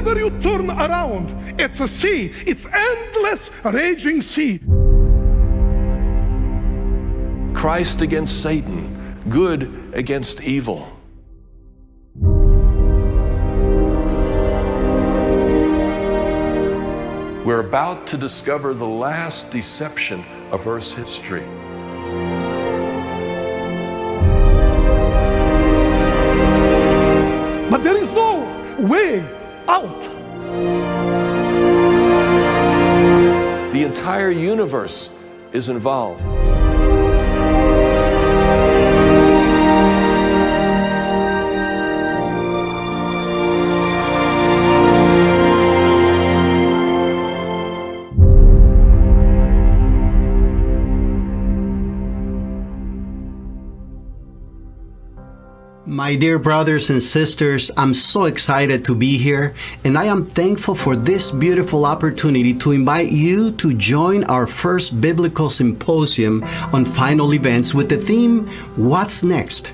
wherever you turn around, it's a sea. It's endless, raging sea. Christ against Satan, good against evil. We're about to discover the last deception of Earth's history. But there is no way out. The entire universe is involved. My dear brothers and sisters, I'm so excited to be here, and I am thankful for this beautiful opportunity to invite you to join our first biblical symposium on final events with the theme, What's Next?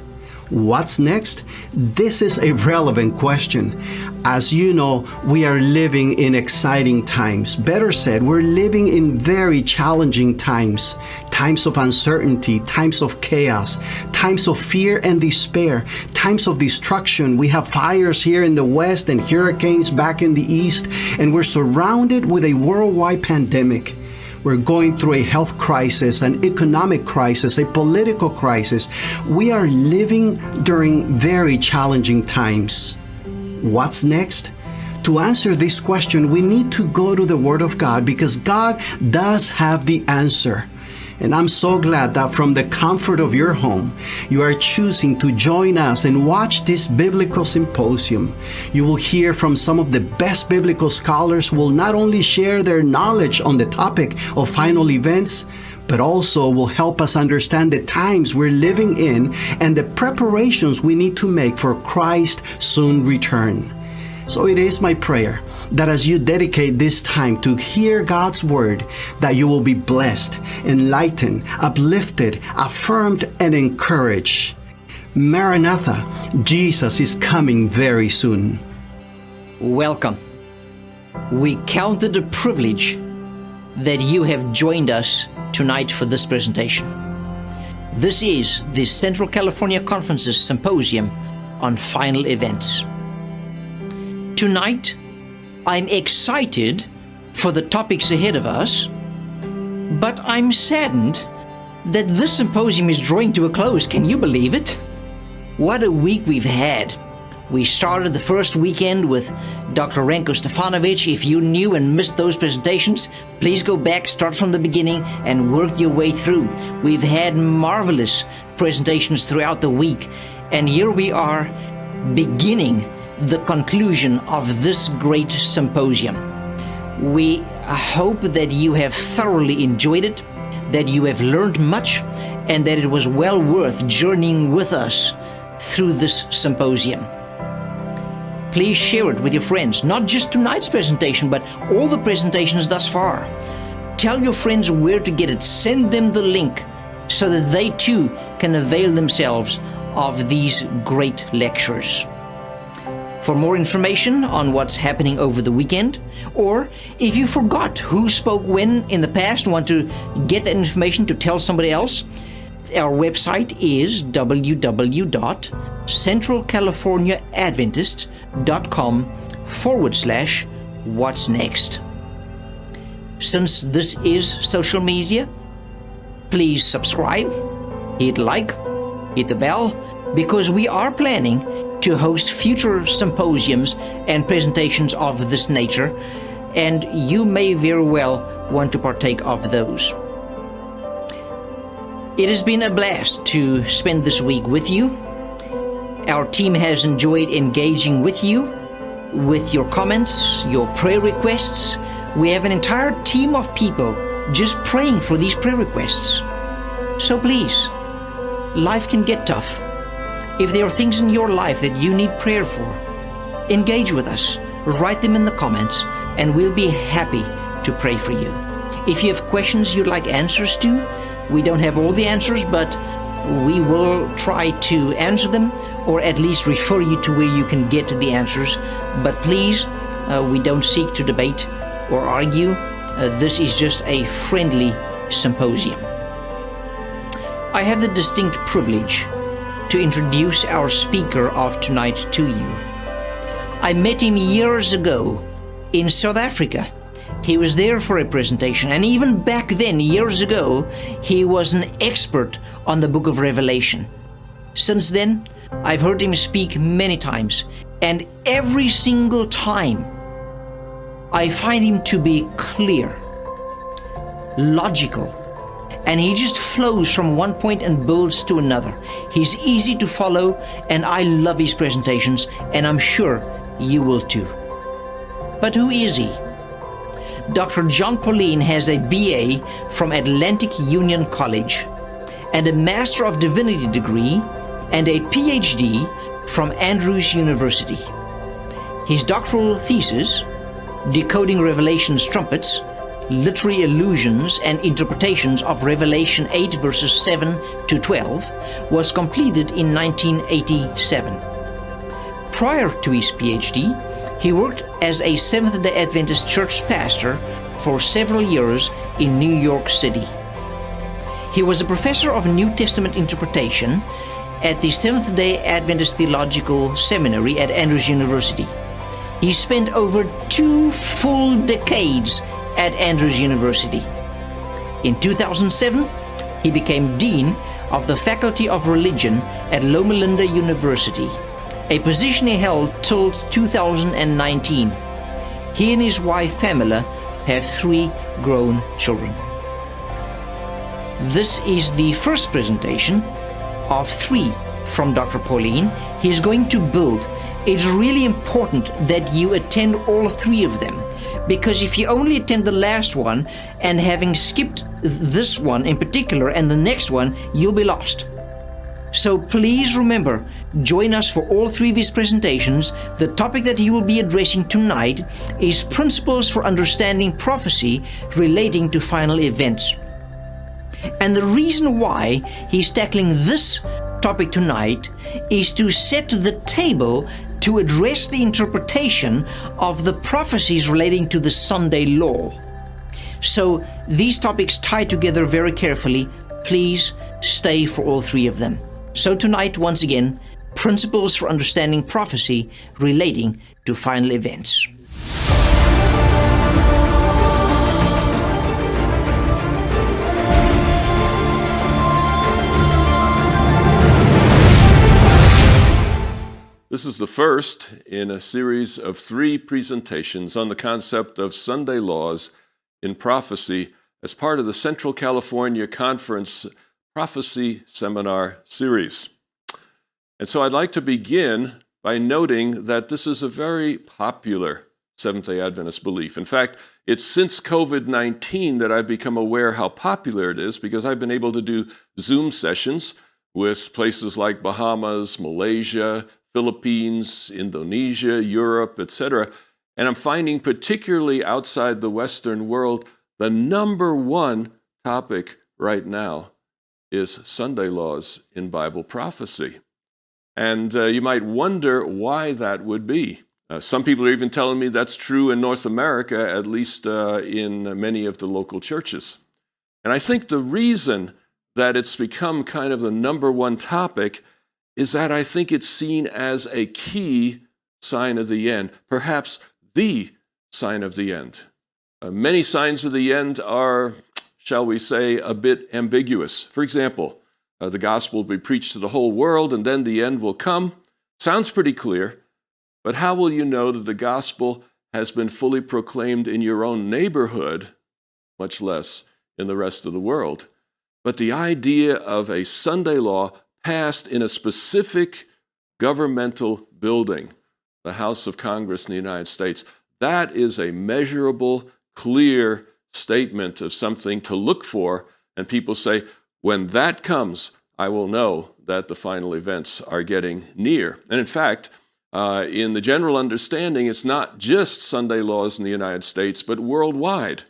What's next? This is a relevant question. As you know, we are living in exciting times. Better said, we're living in very challenging times. Times of uncertainty, times of chaos, times of fear and despair, times of destruction. We have fires here in the West and hurricanes back in the East, and we're surrounded with a worldwide pandemic. We're going through a health crisis, an economic crisis, a political crisis. We are living during very challenging times. What's next? To answer this question, we need to go to the Word of God because God does have the answer. And I'm so glad that from the comfort of your home, you are choosing to join us and watch this biblical symposium. You will hear from some of the best biblical scholars who will not only share their knowledge on the topic of final events, but also will help us understand the times we're living in and the preparations we need to make for Christ's soon return. So it is my prayer that as you dedicate this time to hear God's word, that you will be blessed, enlightened, uplifted, affirmed, and encouraged. Maranatha, Jesus is coming very soon. Welcome. We count it a privilege that you have joined us tonight for this presentation. This is the Central California Conference's Symposium on Final Events. Tonight, I'm excited for the topics ahead of us, but I'm saddened that this symposium is drawing to a close. Can you believe it? What a week we've had. We started the first weekend with Dr. Renko Stefanovic. If you knew and missed those presentations, please go back, start from the beginning, and work your way through. We've had marvelous presentations throughout the week, and here we are beginning the conclusion of this great symposium. We hope that you have thoroughly enjoyed it, that you have learned much, and that it was well worth journeying with us through this symposium. Please share it with your friends, not just tonight's presentation, but all the presentations thus far. Tell your friends where to get it. Send them the link so that they too can avail themselves of these great lectures. For more information on what's happening over the weekend, or if you forgot who spoke when in the past and want to get that information to tell somebody else, our website is www.centralcaliforniaadventists.com/what's next. Since this is social media, please subscribe, hit like, hit the bell, because we are planning to host future symposiums and presentations of this nature, and you may very well want to partake of those. It has been a blast to spend this week with you. Our team has enjoyed engaging with you, with your comments, your prayer requests. We have an entire team of people just praying for these prayer requests. So please, life can get tough. If there are things in your life that you need prayer for, engage with us. Write them in the comments, and we'll be happy to pray for you. If you have questions you'd like answers to, we don't have all the answers, but we will try to answer them, or at least refer you to where you can get the answers. But please, we don't seek to debate or argue. This is just a friendly symposium. I have the distinct privilege to introduce our speaker of tonight to you. I met him years ago in South Africa. He was there for a presentation, and even back then, years ago, he was an expert on the book of Revelation. Since then, I've heard him speak many times, and every single time, I find him to be clear, logical, and he just flows from one point and builds to another. He's easy to follow, and I love his presentations, and I'm sure you will too. But who is he? Dr. Jon Paulien has a BA from Atlantic Union College and a Master of Divinity degree and a PhD from Andrews University. His doctoral thesis, Decoding Revelation's Trumpets, Literary Allusions and Interpretations of Revelation 8 verses 7 to 12, was completed in 1987. Prior to his PhD, he worked as a Seventh-day Adventist church pastor for several years in New York City. He was a professor of New Testament interpretation at the Seventh-day Adventist Theological Seminary at Andrews University. He spent over 2 full decades at Andrews University. In 2007, he became Dean of the Faculty of Religion at Loma Linda University, a position he held till 2019. He and his wife Pamela have 3 grown children. This is the first presentation of 3 from Dr. Paulien. He is going to build. It's really important that you attend all 3 of them, because if you only attend the last one and having skipped this one in particular and the next one, you'll be lost. So please remember, join us for all 3 of his presentations. The topic that he will be addressing tonight is Principles for Understanding Prophecy Relating to Final Events. And the reason why he's tackling this topic tonight is to set the table to address the interpretation of the prophecies relating to the Sunday law. So these topics tie together very carefully. Please stay for all 3 of them. So tonight, once again, Principles for Understanding Prophecy Relating to Final Events. This is the first in a series of 3 presentations on the concept of Sunday laws in prophecy as part of the Central California Conference Prophecy Seminar Series. And so I'd like to begin by noting that this is a very popular Seventh-day Adventist belief. In fact, it's since COVID-19 that I've become aware how popular it is, because I've been able to do Zoom sessions with places like Bahamas, Malaysia, Philippines, Indonesia, Europe, etc. And I'm finding, particularly outside the Western world, the number 1 topic right now is Sunday laws in Bible prophecy. And you might wonder why that would be. Some people are even telling me that's true in North America, at least in many of the local churches. And I think the reason that it's become kind of the number 1 topic is that I think it's seen as a key sign of the end, perhaps the sign of the end. Many signs of the end are, shall we say, a bit ambiguous. For example, the gospel will be preached to the whole world and then the end will come. Sounds pretty clear, but how will you know that the gospel has been fully proclaimed in your own neighborhood, much less in the rest of the world? But the idea of a Sunday law passed in a specific governmental building, the House of Congress in the United States, that is a measurable, clear statement of something to look for. And people say, when that comes, I will know that the final events are getting near. And in fact, in the general understanding, it's not just Sunday laws in the United States, but worldwide.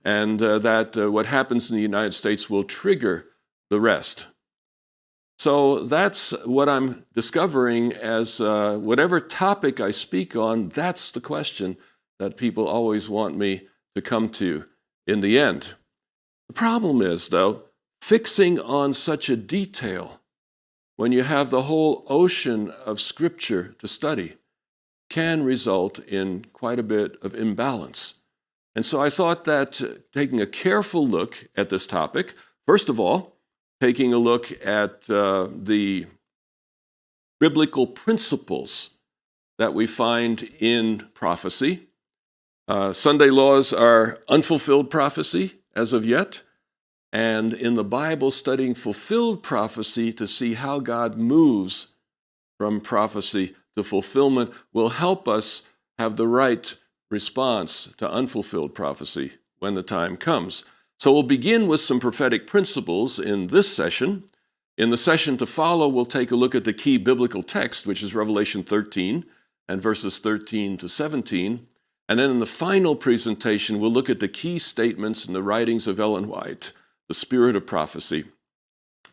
And that what happens in the United States will trigger the rest. So that's what I'm discovering as whatever topic I speak on, that's the question that people always want me to come to in the end. The problem is, though, fixing on such a detail when you have the whole ocean of Scripture to study can result in quite a bit of imbalance. And so I thought that taking a careful look at this topic, first of all, taking a look at the biblical principles that we find in prophecy. Sunday laws are unfulfilled prophecy as of yet, and in the Bible, studying fulfilled prophecy to see how God moves from prophecy to fulfillment will help us have the right response to unfulfilled prophecy when the time comes. So we'll begin with some prophetic principles in this session. In the session to follow, we'll take a look at the key biblical text, which is Revelation 13 and verses 13 to 17. And then in the final presentation, we'll look at the key statements in the writings of Ellen White, the Spirit of Prophecy,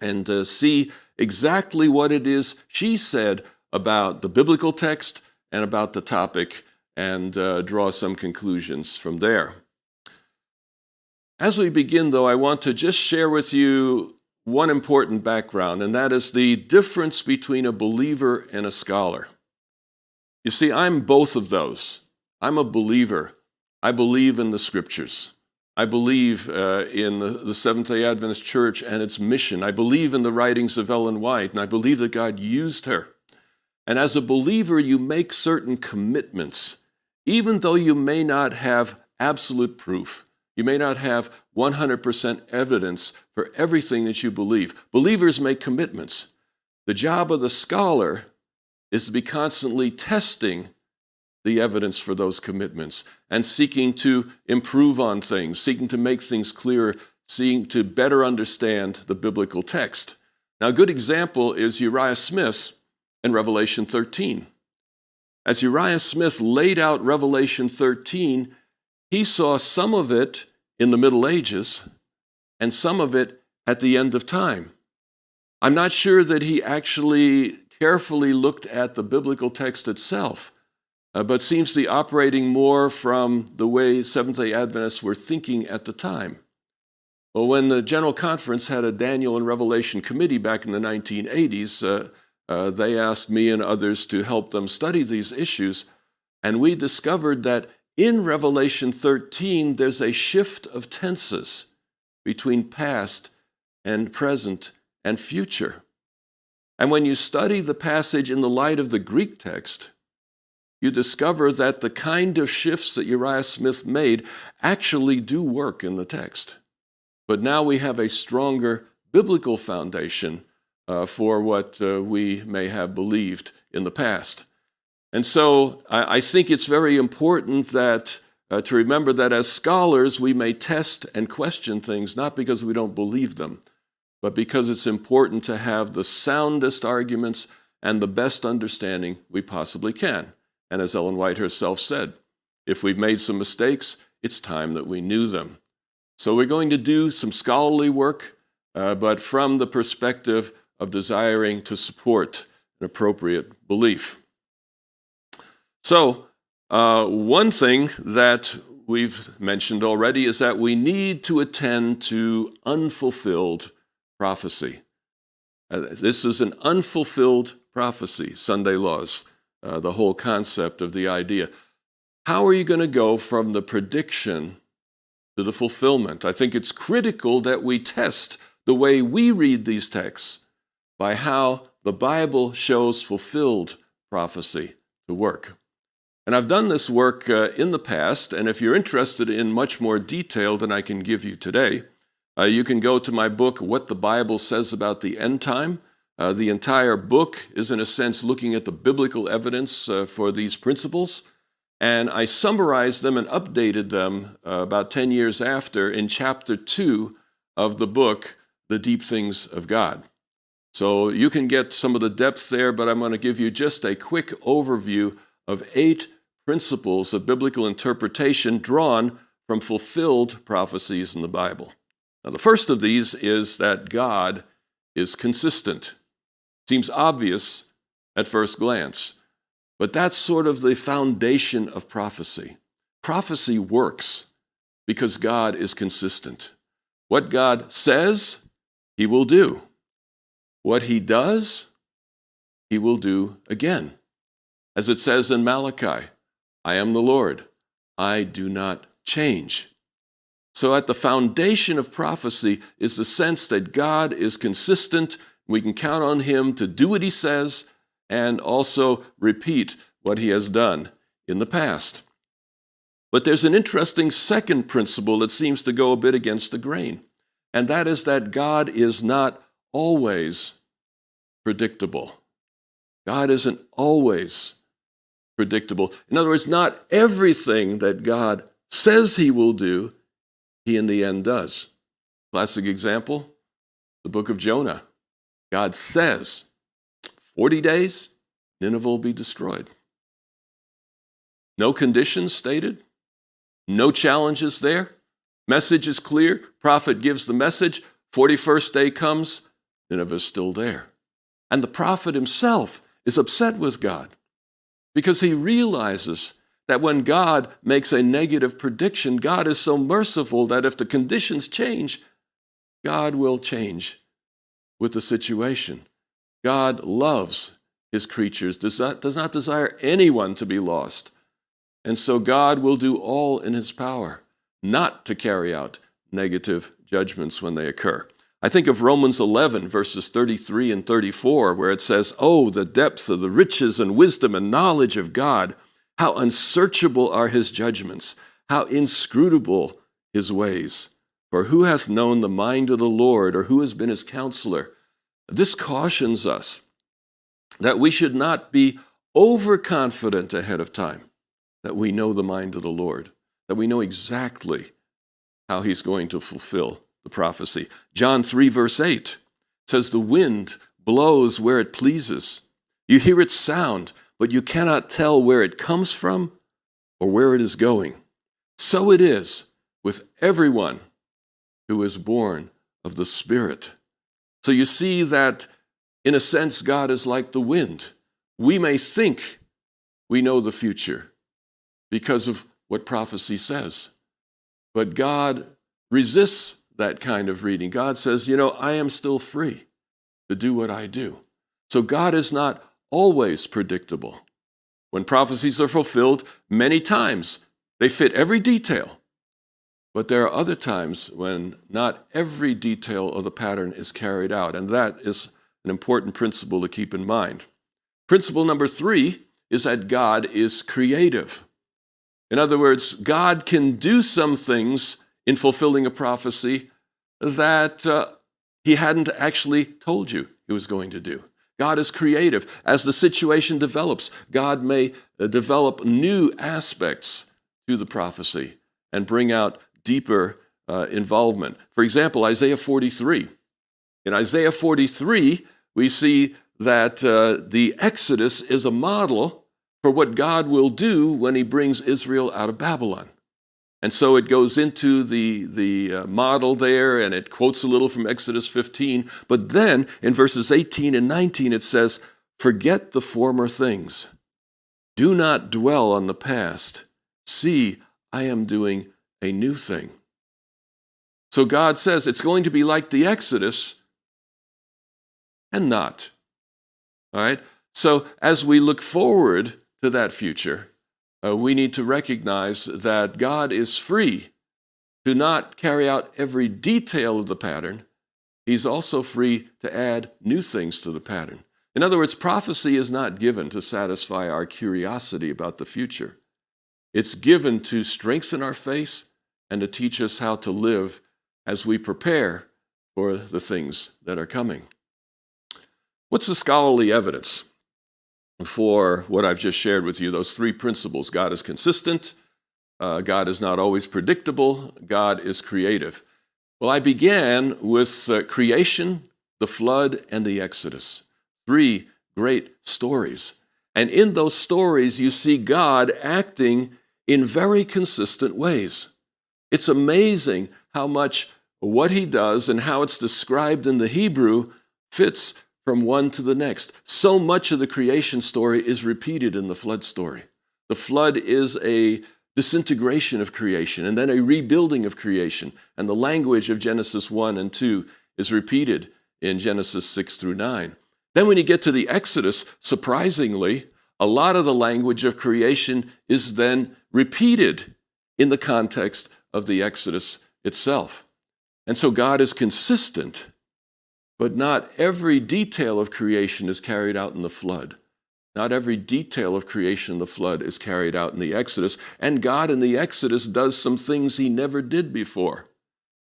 and see exactly what it is she said about the biblical text and about the topic, and draw some conclusions from there. As we begin, though, I want to just share with you one important background, and that is the difference between a believer and a scholar. You see, I'm both of those. I'm a believer. I believe in the Scriptures. I believe in the Seventh-day Adventist Church and its mission. I believe in the writings of Ellen White, and I believe that God used her. And as a believer, you make certain commitments, even though you may not have absolute proof. You may not have 100% evidence for everything that you believe. Believers make commitments. The job of the scholar is to be constantly testing the evidence for those commitments and seeking to improve on things, seeking to make things clearer, seeking to better understand the biblical text. Now, a good example is Uriah Smith in Revelation 13. As Uriah Smith laid out Revelation 13, he saw some of it in the Middle Ages and some of it at the end of time. I'm not sure that he actually carefully looked at the biblical text itself, but seems to be operating more from the way Seventh-day Adventists were thinking at the time. Well, when the General Conference had a Daniel and Revelation committee back in the 1980s, they asked me and others to help them study these issues, and we discovered that in Revelation 13, there's a shift of tenses between past and present and future. And when you study the passage in the light of the Greek text, you discover that the kind of shifts that Uriah Smith made actually do work in the text. But now we have a stronger biblical foundation for what we may have believed in the past. And so I think it's very important that to remember that as scholars, we may test and question things, not because we don't believe them, but because it's important to have the soundest arguments and the best understanding we possibly can. And as Ellen White herself said, if we've made some mistakes, it's time that we knew them. So we're going to do some scholarly work, but from the perspective of desiring to support an appropriate belief. So one thing that we've mentioned already is that we need to attend to unfulfilled prophecy. This is an unfulfilled prophecy, Sunday laws, the whole concept of the idea. How are you going to go from the prediction to the fulfillment? I think it's critical that we test the way we read these texts by how the Bible shows fulfilled prophecy to work. And I've done this work in the past, and if you're interested in much more detail than I can give you today, you can go to my book, What the Bible Says About the End Time. The entire book is, in a sense, looking at the biblical evidence for these principles, and I summarized them and updated them about 10 years after in chapter 2 of the book, The Deep Things of God. So you can get some of the depth there, but I'm going to give you just a quick overview of 8 principles of biblical interpretation drawn from fulfilled prophecies in the Bible. Now, the first of these is that God is consistent. Seems obvious at first glance, but that's sort of the foundation of prophecy. Prophecy works because God is consistent. What God says, he will do. What he does, he will do again. As it says in Malachi, I am the Lord, I do not change. So at the foundation of prophecy is the sense that God is consistent. We can count on him to do what he says and also repeat what he has done in the past. But there's an interesting second principle that seems to go a bit against the grain, and that is that God is not always predictable. God isn't always predictable. In other words, not everything that God says he will do, he in the end does. Classic example, the book of Jonah. God says, 40 days, Nineveh will be destroyed. No conditions stated, no challenges there. Message is clear, prophet gives the message, 41st day comes, Nineveh is still there. And the prophet himself is upset with God because he realizes that when God makes a negative prediction, God is so merciful that if the conditions change, God will change with the situation. God loves his creatures, does not desire anyone to be lost. And so God will do all in his power not to carry out negative judgments when they occur. I think of Romans 11, verses 33 and 34, where it says, "Oh, the depth of the riches and wisdom and knowledge of God! How unsearchable are his judgments, how inscrutable his ways. For who hath known the mind of the Lord, or who has been his counselor?" This cautions us that we should not be overconfident ahead of time, that we know the mind of the Lord, that we know exactly how he's going to fulfill the prophecy. John 3, verse 8 says, "The wind blows where it pleases. You hear its sound, but you cannot tell where it comes from or where it is going. So it is with everyone who is born of the Spirit." So you see that, in a sense, God is like the wind. We may think we know the future because of what prophecy says, but God resists that kind of reading. God says, I am still free to do what I do. So God is not always predictable. When prophecies are fulfilled, many times they fit every detail. But there are other times when not every detail of the pattern is carried out, and that is an important principle to keep in mind. Principle number 3 is that God is creative. In other words, God can do some things in fulfilling a prophecy that he hadn't actually told you he was going to do. God is creative. As the situation develops, God may develop new aspects to the prophecy and bring out deeper involvement. For example, Isaiah 43. In Isaiah 43, we see that the Exodus is a model for what God will do when he brings Israel out of Babylon. And so it goes into the model there, and it quotes a little from Exodus 15. But then in verses 18 and 19, it says, "Forget the former things. Do not dwell on the past. See, I am doing a new thing." So God says it's going to be like the Exodus and not. All right? So as we look forward to that future, we need to recognize that God is free to not carry out every detail of the pattern. He's also free to add new things to the pattern. In other words, prophecy is not given to satisfy our curiosity about the future. It's given to strengthen our faith and to teach us how to live as we prepare for the things that are coming. What's the scholarly evidence for what I've just shared with you, those 3 principles? God is consistent, God is not always predictable, God is creative. Well, I began with creation, the flood, and the Exodus. 3 great stories. And in those stories, you see God acting in very consistent ways. It's amazing how much what he does and how it's described in the Hebrew fits from one to the next. So much of the creation story is repeated in the flood story. The flood is a disintegration of creation and then a rebuilding of creation. And the language of Genesis 1 and 2 is repeated in Genesis 6 through 9. Then when you get to the Exodus, surprisingly, a lot of the language of creation is then repeated in the context of the Exodus itself. And so God is consistent, but not every detail of creation is carried out in the flood. Not every detail of creation in the flood is carried out in the Exodus. And God in the Exodus does some things he never did before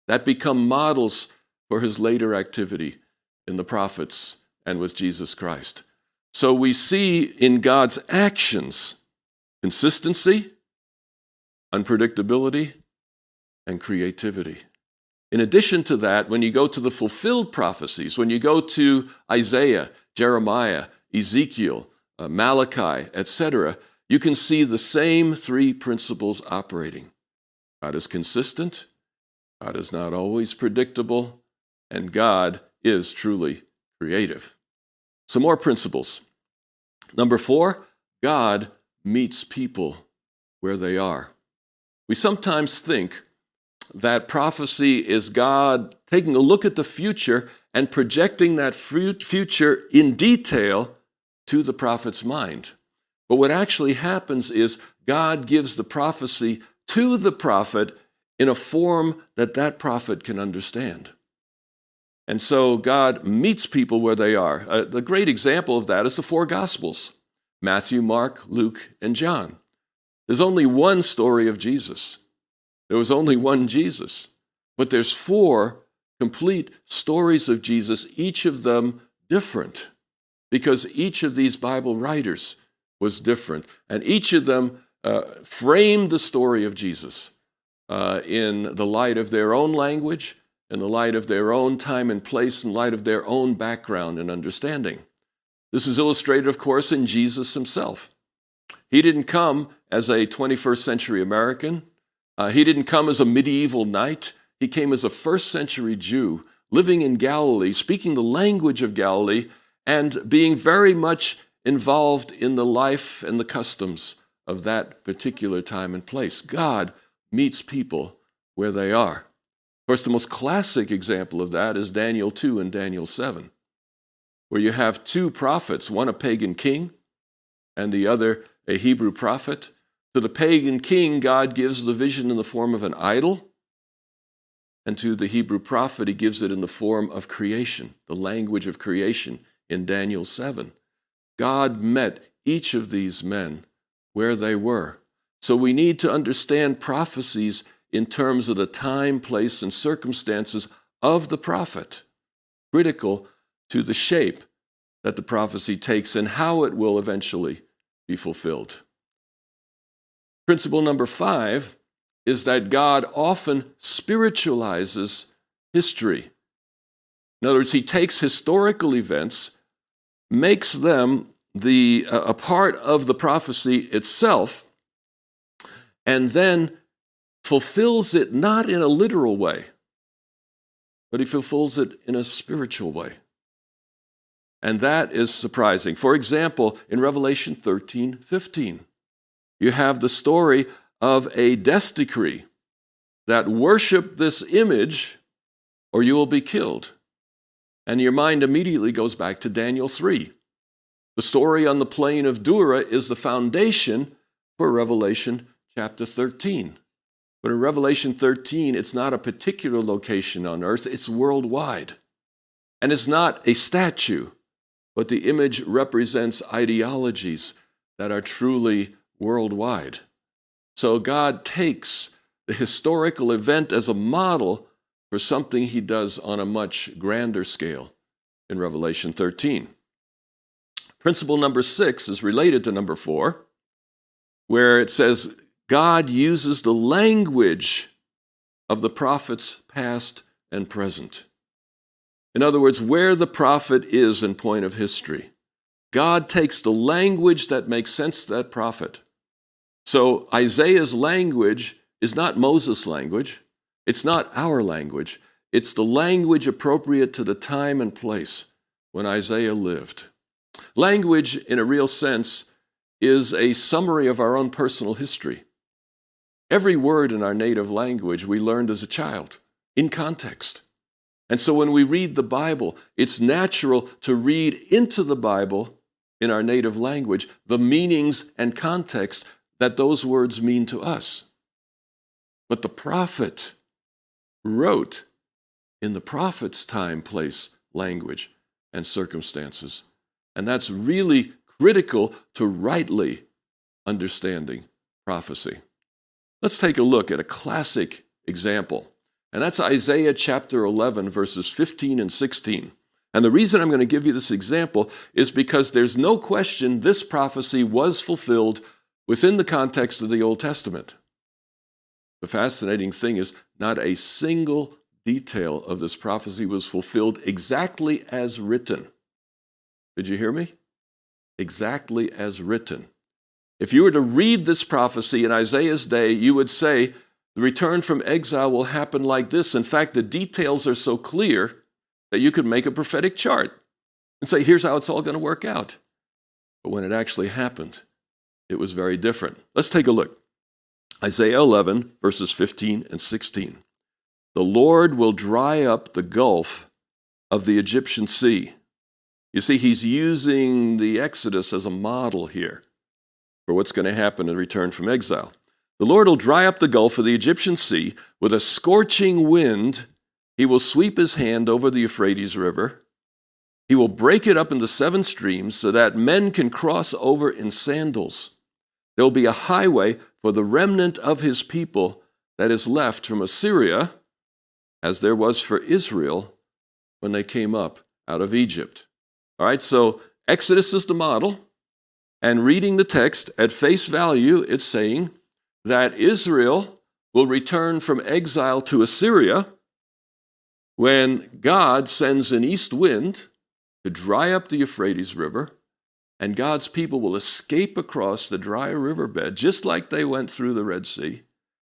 that become models for his later activity in the prophets and with Jesus Christ. So we see in God's actions consistency, unpredictability, and creativity. In addition to that, when you go to the fulfilled prophecies, when you go to Isaiah, Jeremiah, Ezekiel, Malachi, etc., you can see the same three principles operating. God is consistent, God is not always predictable, and God is truly creative. Some more principles. Number 4, God meets people where they are. We sometimes think that prophecy is God taking a look at the future and projecting that future in detail to the prophet's mind. But what actually happens is God gives the prophecy to the prophet in a form that that prophet can understand. And so God meets people where they are. The great example of that is the 4 Gospels: Matthew, Mark, Luke, and John. There's only one story of Jesus. There was only one Jesus. But there's 4 complete stories of Jesus, each of them different, because each of these Bible writers was different. And each of them framed the story of Jesus in the light of their own language, in the light of their own time and place, in light of their own background and understanding. This is illustrated, of course, in Jesus himself. He didn't come as a 21st century American. He didn't come as a medieval knight. He came as a first century Jew living in Galilee, speaking the language of Galilee, and being very much involved in the life and the customs of that particular time and place. God meets people where they are. Of course, the most classic example of that is Daniel 2 and Daniel 7, where you have 2 prophets, one a pagan king and the other a Hebrew prophet. To the pagan king, God gives the vision in the form of an idol, and to the Hebrew prophet, he gives it in the form of creation, the language of creation in Daniel 7. God met each of these men where they were. So we need to understand prophecies in terms of the time, place, and circumstances of the prophet, critical to the shape that the prophecy takes and how it will eventually be fulfilled. Principle number 5 is that God often spiritualizes history. In other words, he takes historical events, makes them a part of the prophecy itself, and then fulfills it not in a literal way, but he fulfills it in a spiritual way. And that is surprising. For example, in Revelation 13:15, you have the story of a death decree that worship this image or you will be killed. And your mind immediately goes back to Daniel 3. The story on the plain of Dura is the foundation for Revelation chapter 13. But in Revelation 13, it's not a particular location on earth, it's worldwide. And it's not a statue, but the image represents ideologies that are truly worldwide. So God takes the historical event as a model for something he does on a much grander scale in Revelation 13. Principle number 6 is related to number 4, where it says God uses the language of the prophets past and present. In other words, where the prophet is in point of history, God takes the language that makes sense to that prophet. So Isaiah's language is not Moses' language. It's not our language. It's the language appropriate to the time and place. when Isaiah lived. Language, in a real sense, is a summary of our own personal history. Every word in our native language we learned as a child, in context. And so when we read the Bible, it's natural to read into the Bible in our native language the meanings and context that those words mean to us. But the prophet wrote in the prophet's time, place, language, and circumstances. And that's really critical to rightly understanding prophecy. Let's take a look at a classic example, and that's Isaiah chapter 11, verses 15 and 16. And the reason I'm going to give you this example is because there's no question this prophecy was fulfilled within the context of the Old Testament. The fascinating thing is not a single detail of this prophecy was fulfilled exactly as written. Did you hear me? Exactly as written. If you were to read this prophecy in Isaiah's day, you would say the return from exile will happen like this. In fact, the details are so clear that you could make a prophetic chart and say, here's how it's all going to work out. But when it actually happened, it was very different. Let's take a look. Isaiah 11, verses 15 and 16. The Lord will dry up the gulf of the Egyptian sea. You see, he's using the Exodus as a model here for what's going to happen in return from exile. The Lord will dry up the gulf of the Egyptian sea with a scorching wind. He will sweep his hand over the Euphrates River. He will break it up into 7 streams so that men can cross over in sandals. There will be a highway for the remnant of his people that is left from Assyria, as there was for Israel when they came up out of Egypt. All right, so Exodus is the model. And reading the text at face value, it's saying that Israel will return from exile to Assyria when God sends an east wind to dry up the Euphrates River, and God's people will escape across the dry riverbed, just like they went through the Red Sea,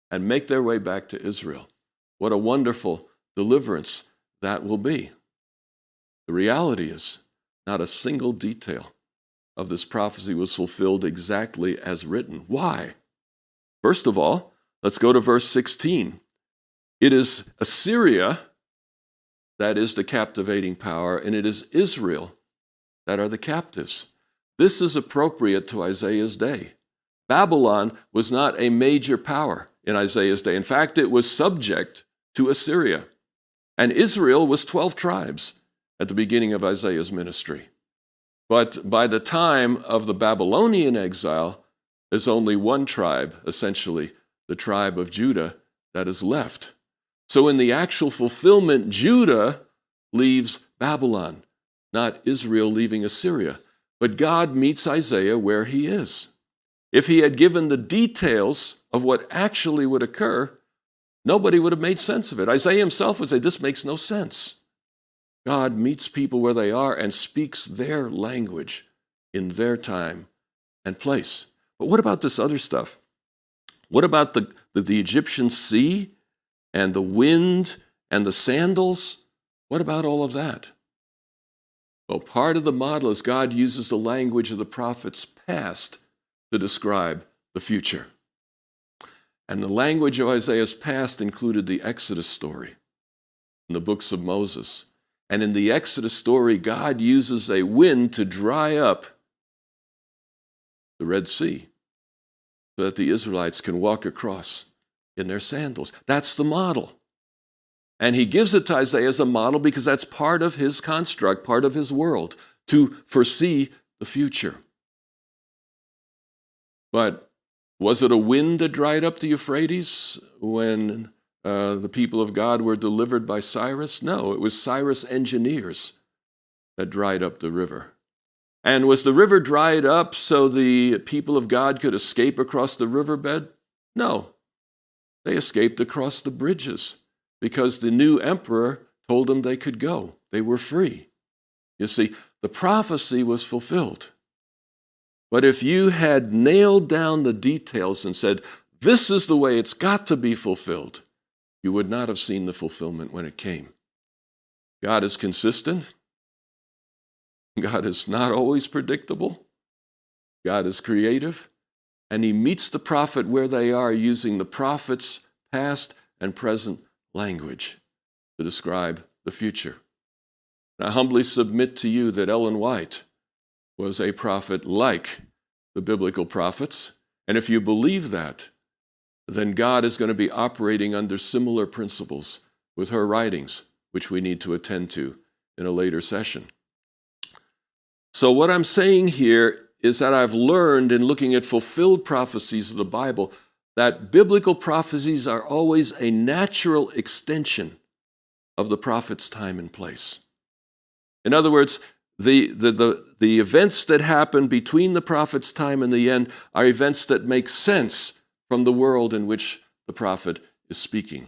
and make their way back to Israel. What a wonderful deliverance that will be. The reality is, not a single detail of this prophecy was fulfilled exactly as written. Why? First of all, let's go to verse 16. It is Assyria that is the captivating power, and it is Israel that are the captives. This is appropriate to Isaiah's day. Babylon was not a major power in Isaiah's day. In fact, it was subject to Assyria. And Israel was 12 tribes at the beginning of Isaiah's ministry. But by the time of the Babylonian exile, there's only one tribe, essentially, the tribe of Judah, that is left. So in the actual fulfillment, Judah leaves Babylon, not Israel leaving Assyria. But God meets Isaiah where he is. If he had given the details of what actually would occur, nobody would have made sense of it. Isaiah himself would say, this makes no sense. God meets people where they are and speaks their language in their time and place. But what about this other stuff? What about the Egyptian sea and the wind and the sandals? What about all of that? Well, part of the model is God uses the language of the prophet's past to describe the future. And the language of Isaiah's past included the Exodus story in the books of Moses. And in the Exodus story, God uses a wind to dry up the Red Sea so that the Israelites can walk across in their sandals. That's the model. And he gives it to Isaiah as a model because that's part of his construct, part of his world, to foresee the future. But was it a wind that dried up the Euphrates when the people of God were delivered by Cyrus? No, it was Cyrus' engineers that dried up the river. And was the river dried up so the people of God could escape across the riverbed? No, they escaped across the bridges because the new emperor told them they could go. They were free. You see, the prophecy was fulfilled. But if you had nailed down the details and said, this is the way it's got to be fulfilled, you would not have seen the fulfillment when it came. God is consistent. God is not always predictable. God is creative, and he meets the prophet where they are using the prophet's past and present language to describe the future. And I humbly submit to you that Ellen White was a prophet like the biblical prophets, and if you believe that, then God is going to be operating under similar principles with her writings, which we need to attend to in a later session. So what I'm saying here is that I've learned in looking at fulfilled prophecies of the Bible that biblical prophecies are always a natural extension of the prophet's time and place. In other words, the events that happen between the prophet's time and the end are events that make sense from the world in which the prophet is speaking.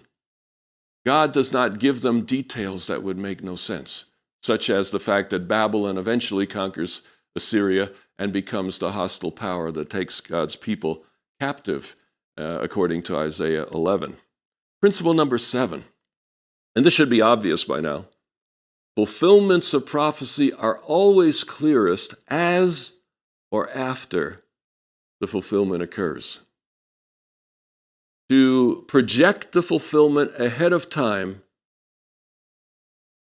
God does not give them details that would make no sense, such as the fact that Babylon eventually conquers Assyria and becomes the hostile power that takes God's people captive, according to Isaiah 11. Principle number 7, and this should be obvious by now. Fulfillments of prophecy are always clearest as or after the fulfillment occurs. To project the fulfillment ahead of time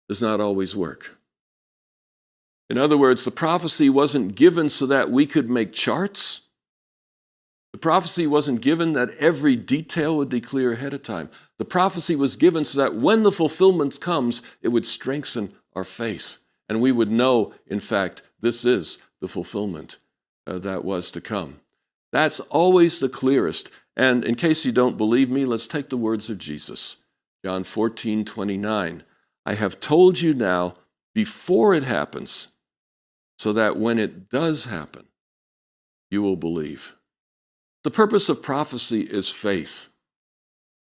does not always work. In other words, the prophecy wasn't given so that we could make charts. The prophecy wasn't given that every detail would be clear ahead of time. The prophecy was given so that when the fulfillment comes, it would strengthen our faith. And we would know, in fact, this is the fulfillment that was to come. That's always the clearest. And in case you don't believe me, let's take the words of Jesus. John 14:29. I have told you now before it happens, so that when it does happen, you will believe. The purpose of prophecy is faith.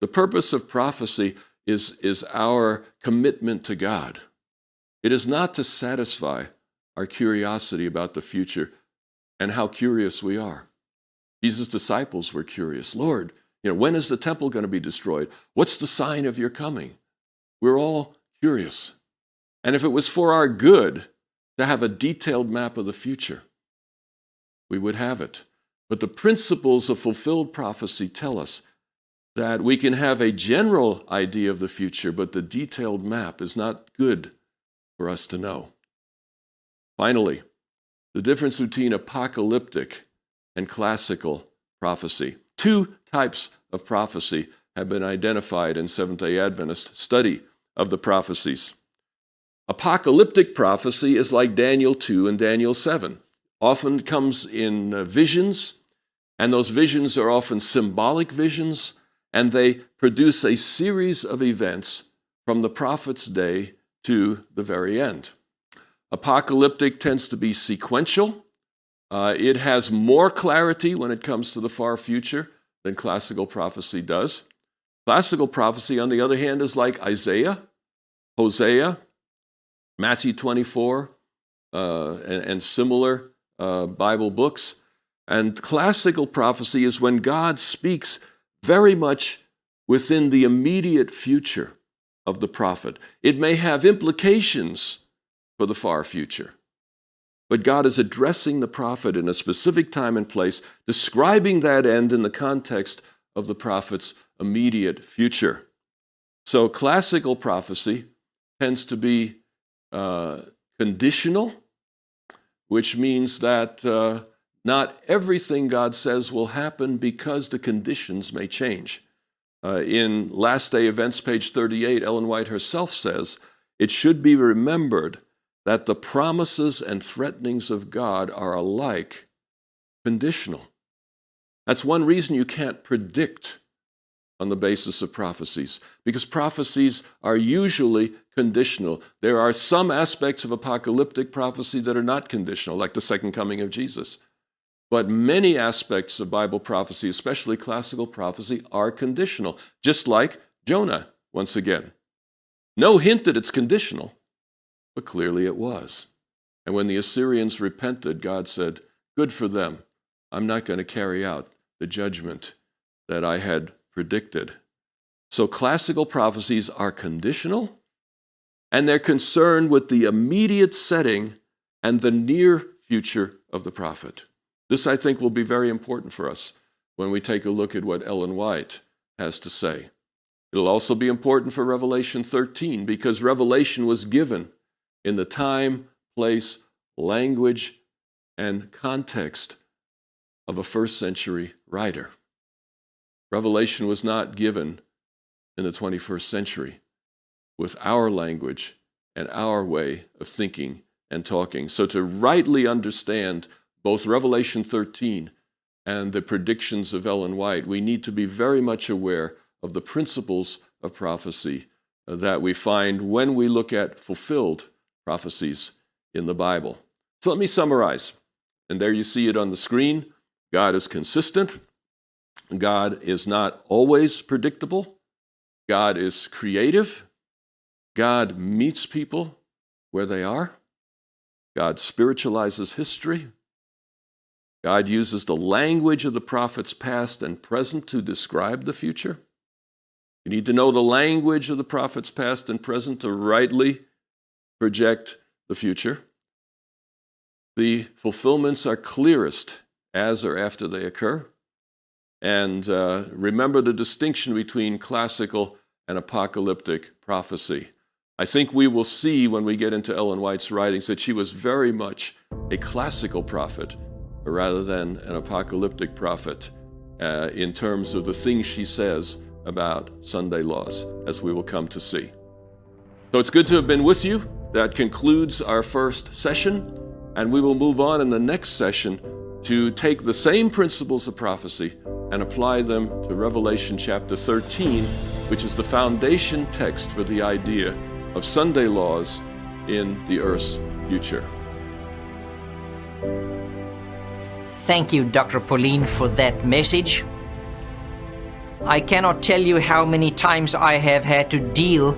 The purpose of prophecy is our commitment to God. It is not to satisfy our curiosity about the future and how curious we are. Jesus' disciples were curious. Lord, when is the temple going to be destroyed? What's the sign of your coming? We're all curious. And if it was for our good to have a detailed map of the future, we would have it. But the principles of fulfilled prophecy tell us that we can have a general idea of the future, but the detailed map is not good for us to know. Finally, the difference between apocalyptic and classical prophecy. 2 types of prophecy have been identified in Seventh-day Adventist study of the prophecies. Apocalyptic prophecy is like Daniel 2 and Daniel 7. Often comes in visions, and those visions are often symbolic visions, and they produce a series of events from the prophet's day to the very end. Apocalyptic tends to be sequential. It has more clarity when it comes to the far future than classical prophecy does. Classical prophecy, on the other hand, is like Isaiah, Hosea, Matthew 24, and similar Bible books. And classical prophecy is when God speaks very much within the immediate future of the prophet. It may have implications for the far future, but God is addressing the prophet in a specific time and place, describing that end in the context of the prophet's immediate future. So classical prophecy tends to be conditional, which means that not everything God says will happen because the conditions may change. In Last Day Events, page 38, Ellen White herself says, it should be remembered that the promises and threatenings of God are alike conditional. That's one reason you can't predict on the basis of prophecies, because prophecies are usually conditional. There are some aspects of apocalyptic prophecy that are not conditional, like the second coming of Jesus. But many aspects of Bible prophecy, especially classical prophecy, are conditional, just like Jonah, once again. No hint that it's conditional, but clearly it was. And when the Assyrians repented, God said, good for them. I'm not going to carry out the judgment that I had predicted. So classical prophecies are conditional, and they're concerned with the immediate setting and the near future of the prophet. This, I think, will be very important for us when we take a look at what Ellen White has to say. It'll also be important for Revelation 13 because Revelation was given in the time, place, language, and context of a first century writer. Revelation was not given in the 21st century with our language and our way of thinking and talking. So to rightly understand both Revelation 13 and the predictions of Ellen White, we need to be very much aware of the principles of prophecy that we find when we look at fulfilled prophecies in the Bible. So let me summarize. And there you see it on the screen. God is consistent. God is not always predictable. God is creative. God meets people where they are. God spiritualizes history. God uses the language of the prophets past and present to describe the future. You need to know the language of the prophets past and present to rightly project the future. The fulfillments are clearest as or after they occur. And remember the distinction between classical and apocalyptic prophecy. I think we will see when we get into Ellen White's writings that she was very much a classical prophet rather than an apocalyptic prophet in terms of the things she says about Sunday laws, as we will come to see. So it's good to have been with you. That concludes our first session, and we will move on in the next session to take the same principles of prophecy and apply them to Revelation chapter 13, which is the foundation text for the idea of Sunday laws in the earth's future. Thank you, Dr. Paulien, for that message. I cannot tell you how many times I have had to deal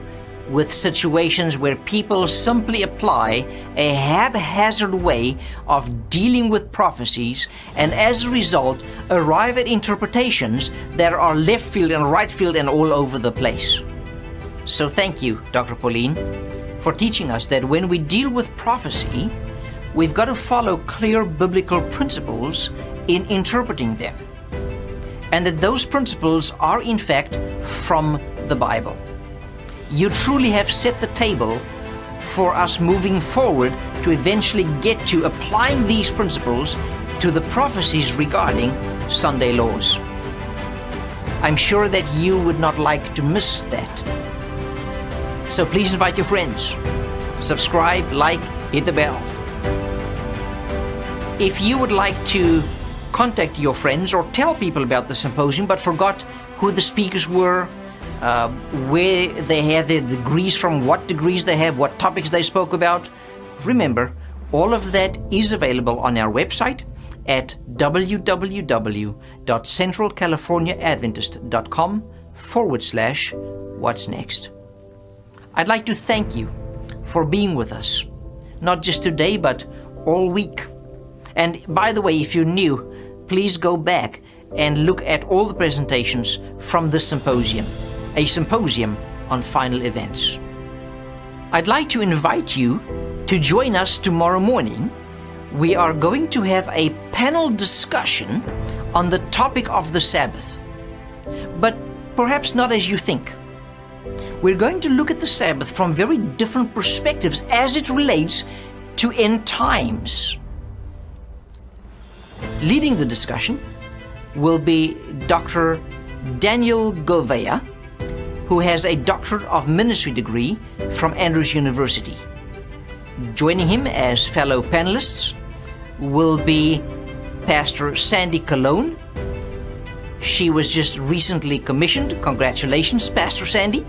with situations where people simply apply a haphazard way of dealing with prophecies and as a result arrive at interpretations that are left field and right field and all over the place. So thank you, Dr. Paulien, for teaching us that when we deal with prophecy, we've got to follow clear biblical principles in interpreting them, and that those principles are in fact from the Bible. You truly have set the table for us moving forward to eventually get to applying these principles to the prophecies regarding Sunday laws. I'm sure that you would not like to miss that. So please invite your friends. Subscribe, like, hit the bell. If you would like to contact your friends or tell people about the symposium but forgot who the speakers were, where they had their degrees from, what degrees they have, what topics they spoke about, remember, all of that is available on our website at www.centralcaliforniaadventist.com/what's next. I'd like to thank you for being with us, not just today, but all week. And by the way, if you're new, please go back and look at all the presentations from this symposium, a symposium on final events. I'd like to invite you to join us tomorrow morning. We are going to have a panel discussion on the topic of the Sabbath, but perhaps not as you think. We're going to look at the Sabbath from very different perspectives as it relates to end times. Leading the discussion will be Dr. Daniel Govea, who has a Doctorate of Ministry degree from Andrews University. Joining him as fellow panelists will be Pastor Sandy Cologne. She was just recently commissioned. Congratulations, Pastor Sandy.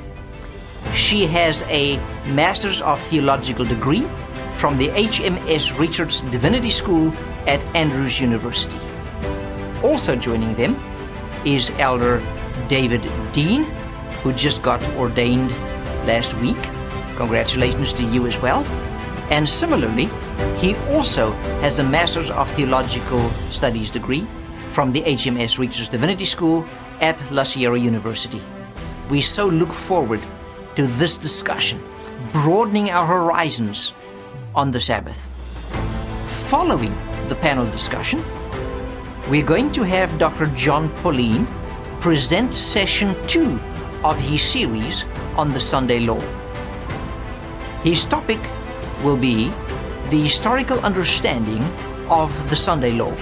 She has a Master's of Theological degree from the HMS Richards Divinity School at Andrews University. Also joining them is Elder David Dean, who just got ordained last week. Congratulations to you as well. And similarly, he also has a Master's of Theological Studies degree from the HMS Richards Divinity School at La Sierra University. We so look forward to this discussion, broadening our horizons on the Sabbath. Following the panel discussion, we're going to have Dr. Jon Paulien present session 2 of his series on the Sunday Law. His topic will be the historical understanding of the Sunday Law.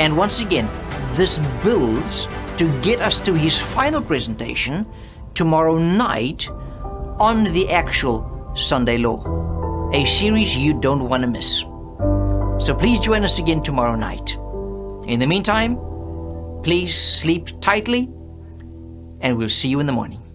And once again, this builds to get us to his final presentation tomorrow night on the actual Sunday Law, a series you don't want to miss. So please join us again tomorrow night. In the meantime, please sleep tightly, and we'll see you in the morning.